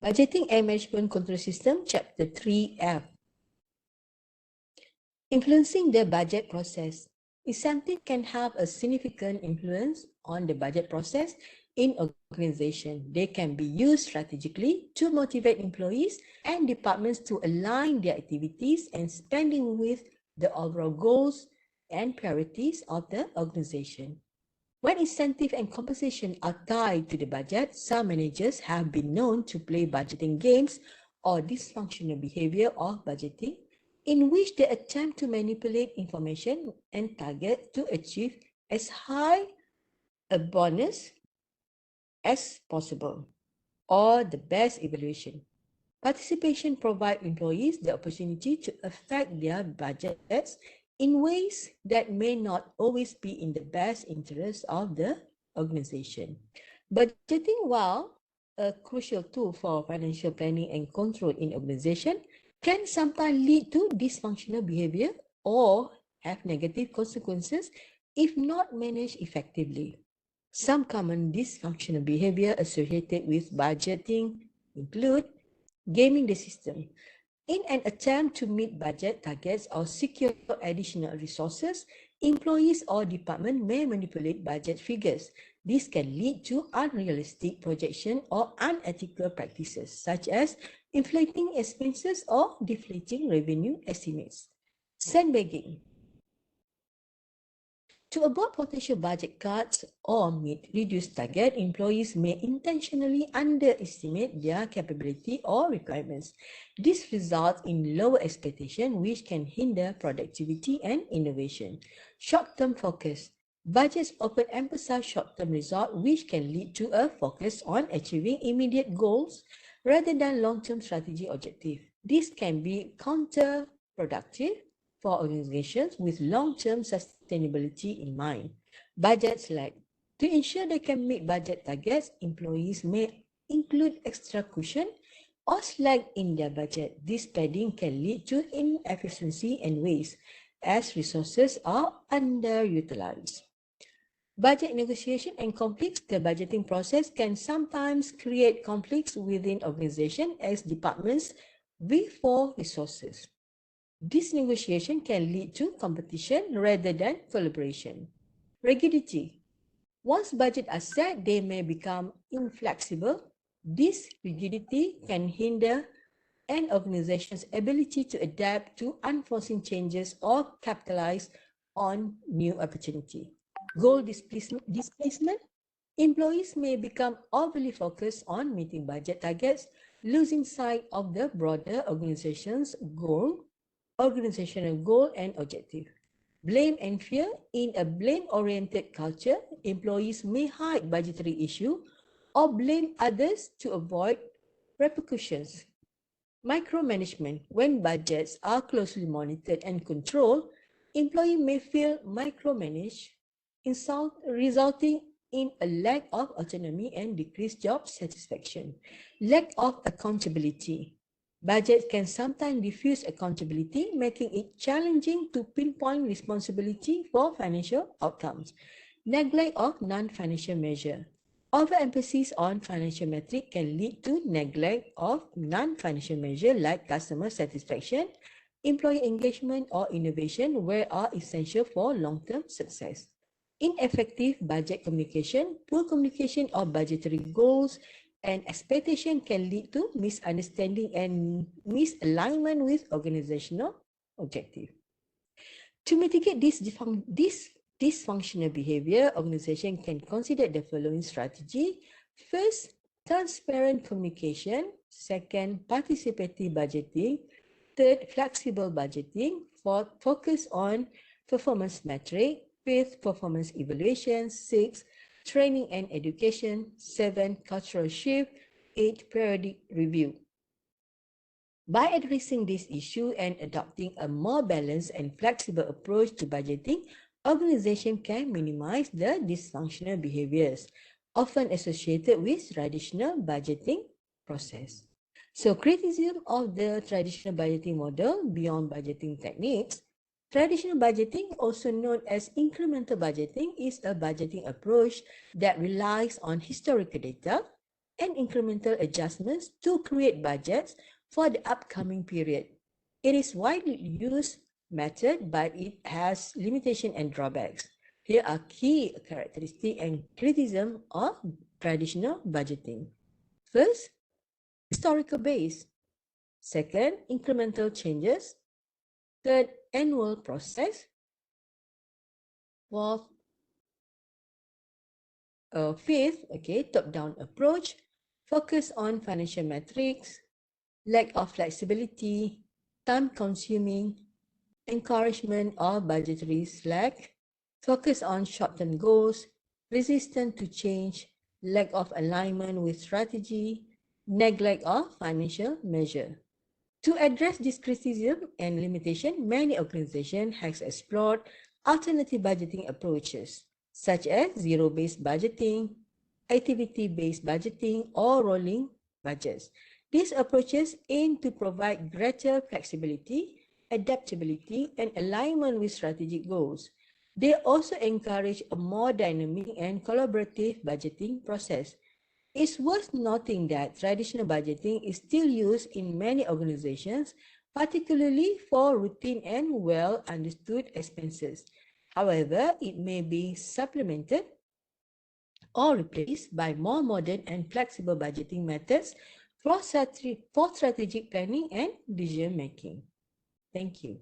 Budgeting and Management Control System, Chapter 3F. Influencing the budget process. Incentive can have a significant influence on the budget process in organization. They can be used strategically to motivate employees and departments to align their activities and spending with the overall goals and priorities of the organization. When incentive and compensation are tied to the budget, some managers have been known to play budgeting games or dysfunctional behavior of budgeting, in which they attempt to manipulate information and target to achieve as high a bonus as possible or the best evaluation. Participation provides employees the opportunity to affect their budgets in ways that may not always be in the best interest of the organization. Budgeting, while a crucial tool for financial planning and control in organization, can sometimes lead to dysfunctional behavior or have negative consequences if not managed effectively. Some common dysfunctional behavior associated with budgeting include gaming the system. In an attempt to meet budget targets or secure additional resources, employees or department may manipulate budget figures. This can lead to unrealistic projection or unethical practices, such as inflating expenses or deflating revenue estimates. Sandbagging. To avoid potential budget cuts or meet reduced target, employees may intentionally underestimate their capability or requirements. This results in lower expectation, which can hinder productivity and innovation. Short-term focus. Budgets often emphasize short-term results, which can lead to a focus on achieving immediate goals rather than long-term strategy objectives. This can be counterproductive for organizations with long-term sustainability in mind. Budget slack. To ensure they can meet budget targets, employees may include extra cushion or slack in their budget. This padding can lead to inefficiency and waste as resources are underutilized. Budget negotiation and conflicts. The budgeting process can sometimes create conflicts within organizations as departments vie for resources. This negotiation can lead to competition rather than collaboration. Rigidity. Once budgets are set, they may become inflexible. This rigidity can hinder an organization's ability to adapt to unforeseen changes or capitalize on new opportunity. Goal displacement. Employees may become overly focused on meeting budget targets, losing sight of the broader organizational goal and objective. Blame and fear. In a blame-oriented culture, employees may hide budgetary issue or blame others to avoid repercussions. Micromanagement. When budgets are closely monitored and controlled, employees may feel micromanaged, resulting in a lack of autonomy and decreased job satisfaction. Lack of accountability. Budgets can sometimes diffuse accountability, making it challenging to pinpoint responsibility for financial outcomes. Neglect of non-financial measures. Overemphasis on financial metrics can lead to neglect of non-financial measures like customer satisfaction, employee engagement, or innovation, where are essential for long-term success. Ineffective budget communication. Poor communication of budgetary goals and expectation can lead to misunderstanding and misalignment with organizational objectives. To mitigate this dysfunctional behavior, organization can consider the following strategy. First, transparent communication. Second, participative budgeting. Third, flexible budgeting. Fourth, focus on performance metric. Fifth, performance evaluation. Sixth, training and education. 7, cultural shift. 8, periodic review. By addressing this issue and adopting a more balanced and flexible approach to budgeting, organizations can minimize the dysfunctional behaviors often associated with traditional budgeting process. So, criticism of the traditional budgeting model beyond budgeting techniques. Traditional budgeting, also known as incremental budgeting, is a budgeting approach that relies on historical data, and incremental adjustments to create budgets for the upcoming period. It is widely used method, but it has limitations and drawbacks. Here are key characteristics and criticism of traditional budgeting. First, historical base. Second, incremental changes. Third, annual process. Fourth, fifth, top-down approach, focus on financial metrics, lack of flexibility, time-consuming, encouragement of budgetary slack, focus on short-term goals, resistance to change, lack of alignment with strategy, neglect of financial measure. To address this criticism and limitation, many organizations have explored alternative budgeting approaches, such as zero-based budgeting, activity-based budgeting, or rolling budgets. These approaches aim to provide greater flexibility, adaptability, and alignment with strategic goals. They also encourage a more dynamic and collaborative budgeting process. It's worth noting that traditional budgeting is still used in many organizations, particularly for routine and well-understood expenses. However, it may be supplemented or replaced by more modern and flexible budgeting methods for strategic planning and decision making. Thank you.